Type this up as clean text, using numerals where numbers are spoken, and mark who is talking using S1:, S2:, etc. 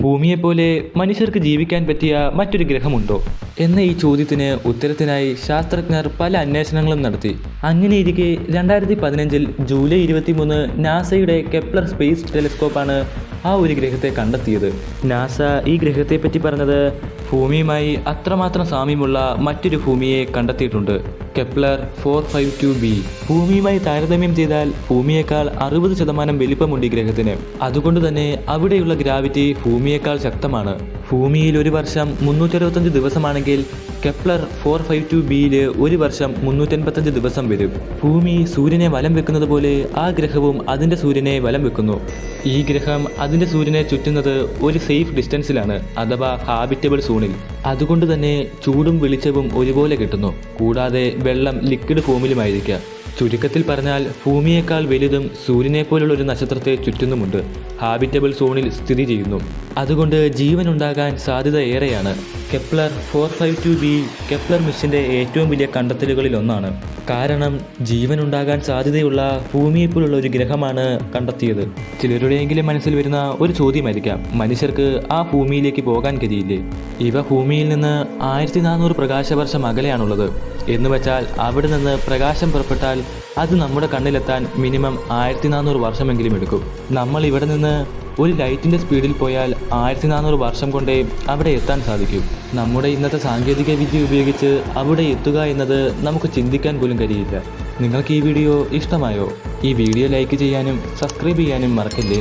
S1: ഭൂമിയെപ്പോലെ മനുഷ്യർക്ക് ജീവിക്കാൻ പറ്റിയ മറ്റൊരു ഗ്രഹമുണ്ടോ എന്ന ഈ ചോദ്യത്തിന് ഉത്തരത്തിനായി ശാസ്ത്രജ്ഞർ പല അന്വേഷണങ്ങളും നടത്തി. അങ്ങനെയിരിക്കെ 2015 ജൂലൈ 23 നാസയുടെ കെപ്ലർ സ്പേസ് ടെലിസ്കോപ്പാണ് ആ ഒരു ഗ്രഹത്തെ കണ്ടെത്തിയത്. നാസ ഈ ഗ്രഹത്തെപ്പറ്റി പറഞ്ഞത് ഭൂമിയുമായി അത്രമാത്രം സാമ്യമുള്ള മറ്റൊരു ഭൂമിയെ കണ്ടെത്തിയിട്ടുണ്ട്, കെപ്ലർ 452b. ഭൂമിയുമായി താരതമ്യം ചെയ്താൽ ഭൂമിയേക്കാൾ 60% വലിപ്പമുണ്ട് ഈ ഗ്രഹത്തിന്. അതുകൊണ്ട് തന്നെ അവിടെയുള്ള ഗ്രാവിറ്റി ഭൂമിയേക്കാൾ ശക്തമാണ്. ഭൂമിയിൽ ഒരു വർഷം 365 ദിവസമാണെങ്കിൽ കെപ്ലർ 452bയിൽ ഒരു വർഷം 385 ദിവസം വരും. ഭൂമി സൂര്യനെ വലം വെക്കുന്നത് പോലെ ആ ഗ്രഹവും അതിൻ്റെ സൂര്യനെ വലം വെക്കുന്നു. ഈ ഗ്രഹം അതിൻ്റെ സൂര്യനെ ചുറ്റുന്നത് ഒരു സേഫ് ഡിസ്റ്റൻസിലാണ്, അഥവാ ഹാബിറ്റബിൾ സോണിൽ. അതുകൊണ്ട് തന്നെ ചൂടും വെളിച്ചവും ഒരുപോലെ കിട്ടുന്നു. കൂടാതെ വെള്ളം ലിക്വിഡ് ഫോമിലുമായിരിക്കാം. ചുരുക്കത്തിൽ പറഞ്ഞാൽ ഭൂമിയേക്കാൾ വലുതും സൂര്യനെ പോലുള്ള ഒരു നക്ഷത്രത്തെ ചുറ്റുന്നുമുണ്ട്. ഹാബിറ്റബിൾ സോണിൽ സ്ഥിതി ചെയ്യുന്നു. അതുകൊണ്ട് ജീവനുണ്ടാകാൻ സാധ്യത ഏറെയാണ്. കെപ്ലർ 452b കെപ്ലർ മിഷൻ്റെ ഏറ്റവും വലിയ കണ്ടെത്തലുകളിൽ ഒന്നാണ്. കാരണം ജീവനുണ്ടാകാൻ സാധ്യതയുള്ള ഭൂമിയെപ്പോലുള്ള ഒരു ഗ്രഹമാണ് കണ്ടെത്തിയത്. ചിലരുടെയെങ്കിലും മനസ്സിൽ വരുന്ന ഒരു ചോദ്യമായിരിക്കാം, മനുഷ്യർക്ക് ആ ഭൂമിയിലേക്ക് പോകാൻ കഴിയില്ലേ? ഇവ ഭൂമിയിൽ നിന്ന് 1400 പ്രകാശവർഷം അകലെയാണുള്ളത്. എന്ന് വെച്ചാൽ അവിടെ നിന്ന് പ്രകാശം പുറപ്പെട്ടാൽ അത് നമ്മുടെ കണ്ണിലെത്താൻ മിനിമം 1400 വർഷമെങ്കിലും എടുക്കും. നമ്മൾ ഇവിടെ നിന്ന് ഒരു ലൈറ്റിൻ്റെ സ്പീഡിൽ പോയാൽ 1400 വർഷം കൊണ്ടേ അവിടെ എത്താൻ സാധിക്കും. നമ്മുടെ ഇന്നത്തെ സാങ്കേതിക വിദ്യ ഉപയോഗിച്ച് അവിടെ എത്തുക എന്നത് നമുക്ക് ചിന്തിക്കാൻ പോലും കഴിയില്ല. നിങ്ങൾക്ക് ഈ വീഡിയോ ഇഷ്ടമായോ? ഈ വീഡിയോ ലൈക്ക് ചെയ്യാനും സബ്സ്ക്രൈബ് ചെയ്യാനും മറക്കല്ലേ.